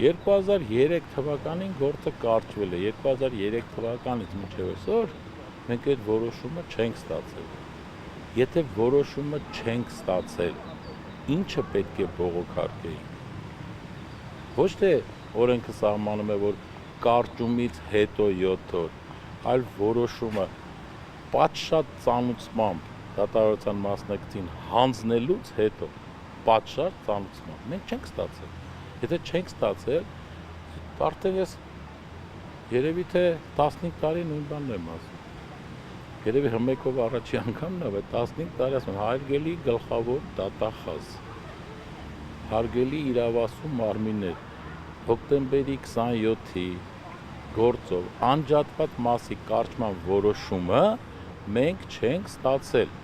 2003 թվականին գործը կարճվել է, 2003 թվականից մինչև այսօր մենք այդ որոշումը չենք ստացել։ Եթե որոշումը չենք ստացել, ինչը պետք է բողոքարկեինք։ Ոչ թե օրենքը սահմանում է, որ կարճումից հետո 7 օր, այլ որոշումը պատշաճ ծանուցմամբ դատավարության մասնակցին հանձնելուց հետո պատշաճ ծանուցմամբ մենք չենք ստացել։ Եթե չենք ստացել, արդեն ես երևի թե 15 տարի նույն բանն եմ ասում։ Երևի հմեկով առաջի անգամն է, բայց 15 տարի ասում եմ, հարգելի գլխավոր դատախազ, հարգելի իրավասու մարմիններ, հոկտեմբերի 27-ի գործով անջատված մասի կարճման որոշումը մենք չենք ստացել։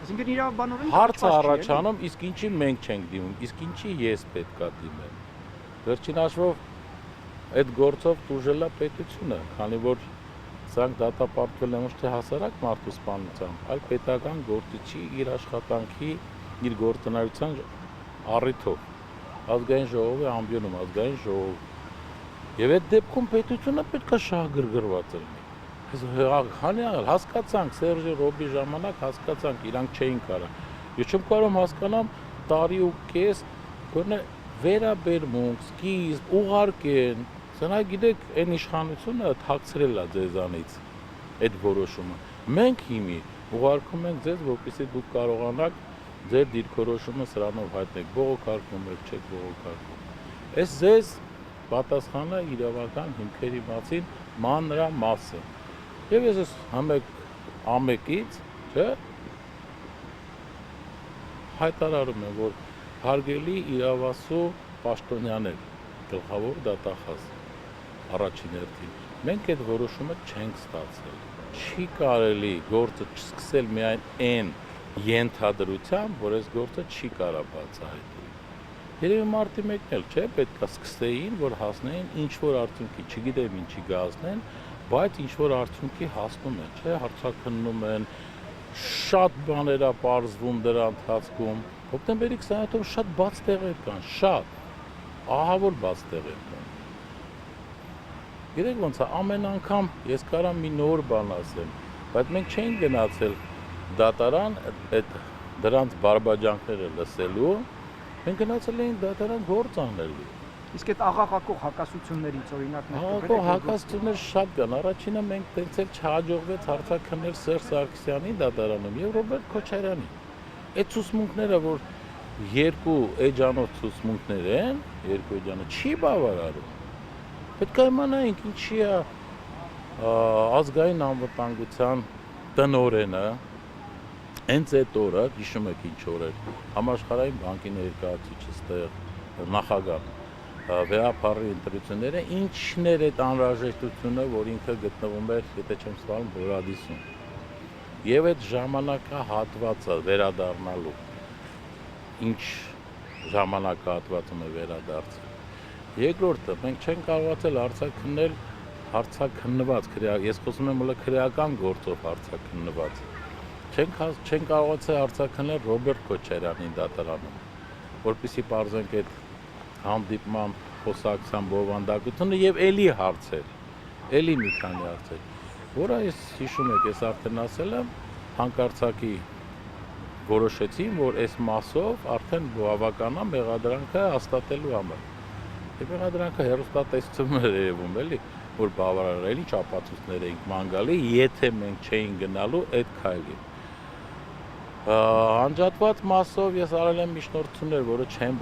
Այսինքն իրավաբանորեն Հարցը առաջանում, իսկ ինչի մենք չենք դիմում, իսկ ինչի ես պետքա դիմեմ։ Վերջին հաշվով այդ գործով տուժել է պետությունը, քանի որ սրանք դատապարտվել են ոչ թե հասարակ մարդու սպանությամբ, այլ պետական գործիչի իր աշխատանքի, իր գործունեության առիթով։ Ազգային ժողովի ամբիոնում, ազգային ժողով։ Եվ այդ դեպքում պետությունը պետք է շահագրգռված լինի։ Հասկացանք Սերժի Ռոբի ժամանակ հասկացանք, իրանք չէին կարող։ Ես չեմ կարող հասկանամ տարի ու կես, գոնե վերաբերմունք, սկիզբ, ուղարկեն, սա գիտեք, այն իշխանությունը թաքցրել է ձեզանից այդ որոշումը։ Մենք հիմի ուղարկում ենք ձեզ, որպեսզի դուք կարողանաք ձեր դիրքորոշումը սրանով հայտնեք, բողոքարկում եք, չեք բողոքարկում։ Այս ձեզ պատասխանը իրավական հիմքերի մասին մանրամասը։ Եվ ես ամեկից, չէ, հայտարարում եմ, որ հարգելի իրավասու պաշտոնյաներ, գլխավոր դատախազ, առաջին հերթին, մենք այդ որոշումը չենք ստացել։ Չի կարելի գործը չսկսել միայն այն ենթադրությամբ, որ այս գործը չի կարող բացահայտել։ Երևի մարտի մեկն էլ չէ, պետք է սկսեին, որ հասնեին ինչ-որ արդյունքի, չգիտեմ ինչի գազնեն, բայց ինչ-որ արդյունքի հասնում են, չէ, հարցաքննում են, շատ բաներ պարզվում դրա ընթացքում։ Հոկտեմբերի 27-ով շատ բաց տեղեր կան, շատ, ահավոր բաց տեղեր կան։ Գիտեք ոնց է, ամեն անգամ ես կարամ մի նոր բան ասեմ, բայց մենք չենք գնացել դատարան դրանց բարբաջանքները լսելու, մենք գնացել էինք դատարան գործ անելու։ Իսկ այդ աղաղակող հակասություններից օրինակներ աղաղակող հակասություններ շատ կան։ Առաջինը մենք տենց էլ չհաջողվեց հարցաքննել Սերժ Սարգսյանի դատարանում եւ Ռոբերտ Քոչարյանի։ Այդ ցուցմունքները, որ երկու էջանոց ցուցմունքներ են, երկու էջանը չի բավարարում։ Պետք է իմանայինք ինչի է ազգային անվտանգության տնօրենը հենց այդ օրը, հիշում եք ինչ օր էր, համաշխարհային բանկի ներկայացուցիչը ստեղ նախագահ վերապարի ընտրությունները, ինչն էր այդ անհրաժեշտությունը, որ ինքը գտնվում էր, եթե չեմ սխալվում, Բորադիսում։ Եվ այդ ժամանակահատվածը վերադառնալու, ինչ ժամանակահատվածում է վերադարձել։ Երկրորդը, մենք չենք կարողացել հարցաքննված, ես խոսում եմ հələ քրեական գործով հարցաքննված, չենք կարողացել հարցաքննել Ռոբերտ Քոչարյանի դատարանում, որպեսզի պարզենք այդ հանդիպման խոսակցության բովանդակությունը եւ էլի հարցեր, էլի մի քանի հարցեր, որը ես հիշում եք, ես արդեն ասել եմ, հանկարծակի որոշեցին, որ այս մասով արդեն բավական է մեղադրանքը հաստատելու համար։ Եվ մեղադրանքը հեռուստատեսություններ էր երևում, էլի, որ բավարար էլի ապացույցներ էինք ման գալի, եթե մենք չէինք գնալու այդ քայլին։ Անջատված մասով ես արել եմ միջնորդություններ, որը չեն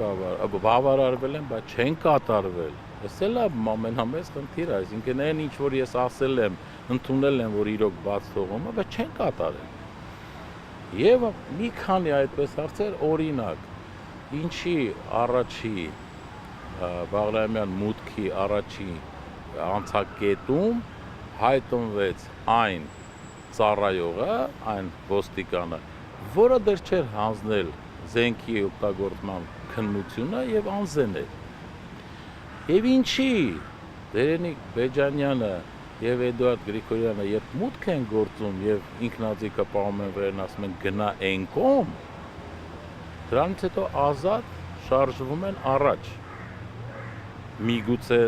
բավարարվել են, բայց չեն կատարվել։ Այս էլ է ամենամեծ խնդիրը, այսինքն այն ինչ որ ես ասել եմ, ընդունել եմ, որ իրոք բաց թողում է, բայց չեն կատարել։ Եվ մի քանի այդպես հարցեր, օրինակ, ինչի առաջի Բաղրամյան մուտքի առաջի անցակետում հայտնվեց այն ծառայողը, այն ոստիկանը, որը դեռ չէր հանձնել զենքի օգտագործման քննությունը եւ անզենել։ Եվ ինչի Դերենիկ Բեջանյանը եւ Էդուարդ Գրիգորյանը երբ մուտք են գործում եւ ինքնաձիգը պահում են վերն ասում են գնա այն կողմ, դրանից հետո ազատ շարժվում են առաջ։ միգուցե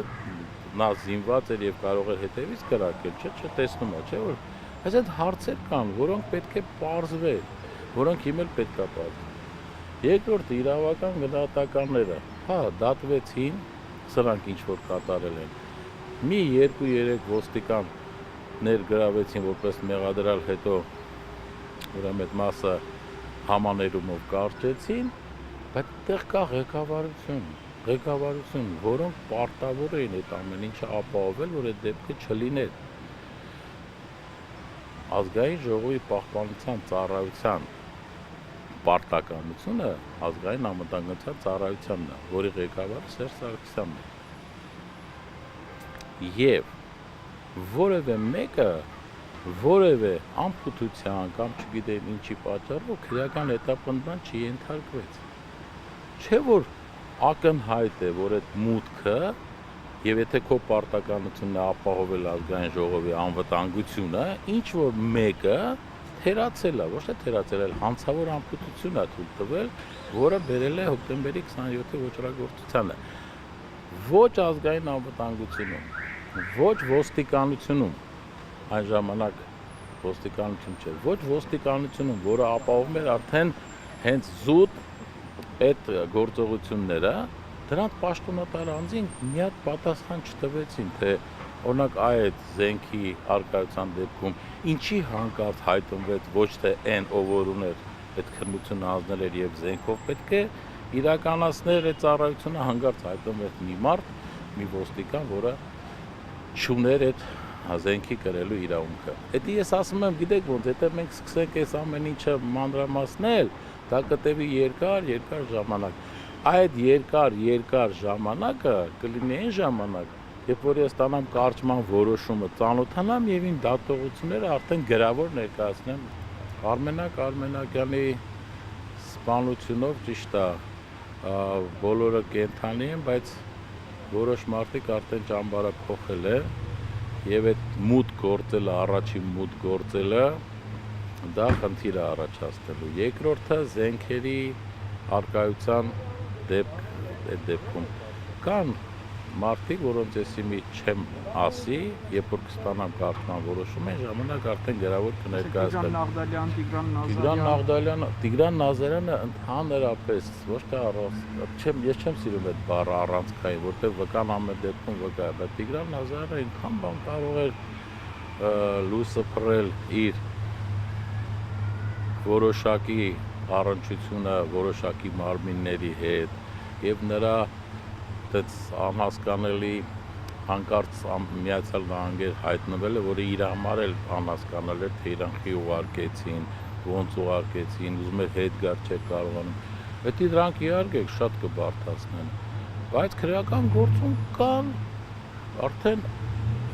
նա զինված էր եւ կարող էր հետևից կրակել, չտեսնում է, չէ՞ որ այս այդ հարցեր կան, որոնք պետք է պարզվեն, որոնք հիմա պետք է պարզվեն։ Երկրորդը իրավական գնահատականները, հա, դատվեցին, սրանք ինչ որ կատարել են։ Մի 2-3 ոստիկան ներգրավեցին որպես մեղադրյալ, հետո ուրեմն այդ մասը համաներումով կարճեցին, բայց այդտեղ կա ղեկավարություն, որոնք պարտավոր էին այդ ամեն ինչը ապահովել, որ այդ դեպքը չլիներ։ Ազգային ժողովի պահպանության ծառայության պարտականությունը ազգային անվտանգության ծառայությանն է, որի ղեկավարը Սերժ Սարգսյանն է։ Եվ որևէ մեկը որևէ անփութության կամ չգիտեմ ինչի պատճառով քրեական հետապնդման չի ենթարկվեց։ Չէ որ ակնհայտ է, որ այդ մուտքը եւ եթե քո պարտականությունն է ապահովել ազգային ժողովի անվտանգությունը, ինչ որ մեկը թերացել է, ոչ թե թերացել, այլ հանցավոր անփութություն է թույլ տվել, որը բերել է հոկտեմբերի 27-ի ոչռագործությանը։ Ոչ ազգային անվտանգությունում, ոչ ոստիկանությունում, այն ժամանակ ոստիկանություն չէր, ոչ ոստիկանությունում, որը ապահովում էր արդեն հենց զուտ այդ գործողությունները, դրանց պաշտոնատար անձին մի հատ պատասխան չտվեցին, թե օրինակ այդ զենքի արկայության դեպքում ինչի հանկարծ հայտնվեց ոչ թե այն, ով որ ուներ այդ քննությունը հանձնել էր եւ զենքով պետք է իրականացներ այդ ծառայությունը, հանկարծ հայտնվեց մի մարդ, մի ոստիկան, որը չուներ այդ զենքի կրելու իրավունքը։ Դա ես ասում եմ, գիտեք ոնց, եթե մենք սկսենք այս ամեն ինչը մանրամասնել, դա կտևի երկար ժամանակ։ Այդ երկար ժամանակը կլինի այն ժամանակ, երբ որ ես ստանամ կարճման որոշումը, ծանոթանամ եւ իմ դատողությունները արդեն գրավոր ներկայացնեմ։ Արմենակ Արմենակյանի սպանությունով ճիշտ է, բոլորը կենթանի են, բայց որոշ մարդիկ արդեն ճամբարը փոխել է եւ այդ մուտք գործելը, առաջին մուտք գործելը դա խնդիր է առաջացնելու։ Երկրորդը զենքերի արկայության դեպքում կան մարդիկ, որոնց ես իմի չեմ ասի, երբ որ կստանամ կարճման որոշում, այն ժամանակ արդեն գրավոր կներկայացնեմ։ Տիգրան Նազարյանը ընդհանրապես ոչ թե ես չեմ սիրում այդ բառը առանցքային, որտեղ վկան ամեն դեպքում վկա է, բայց Տիգրան Նազարյանը այնքան բան կարող էր լույսը փռել իր որոշակի առնչությունը որոշակի մարմինների հետ եւ նրա այդ անհասկանալի հանկարծ Միացյալ Նահանգներ հայտնվել է, որը իր համար էլ անհասկանալ էր, թե իրան խի ուղարկեցին, ոնց ուղարկեցին, ուզում էր հետ գար, չէր կարողանում։ Դա դրանք իհարկե շատ կբարդացնեն, բայց քրեական գործում կան արդեն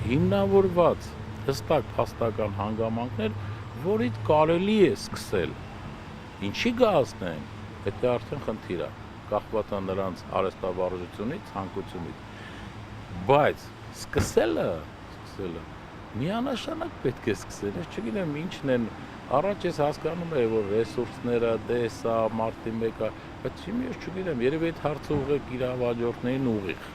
հիմնավորված հստակ փաստական հանգամանքներ, որից կարելի է սկսել։ Ինչի գազնեն, դա արդեն խնդիր է, կախված է նրանց արհեստավարժությունից, ցանկությունից։ Բայց սկսելը միանշանակ պետք է սկսել, ես չգիտեմ ինչն են, առաջ ես հասկանում եմ, որ ռեսուրսները, դեսա, մարտի մեկը, բայց հիմա ես չգիտեմ, երևի այդ հարցը ուղղեք իր հավաջորդներին ուղիղ։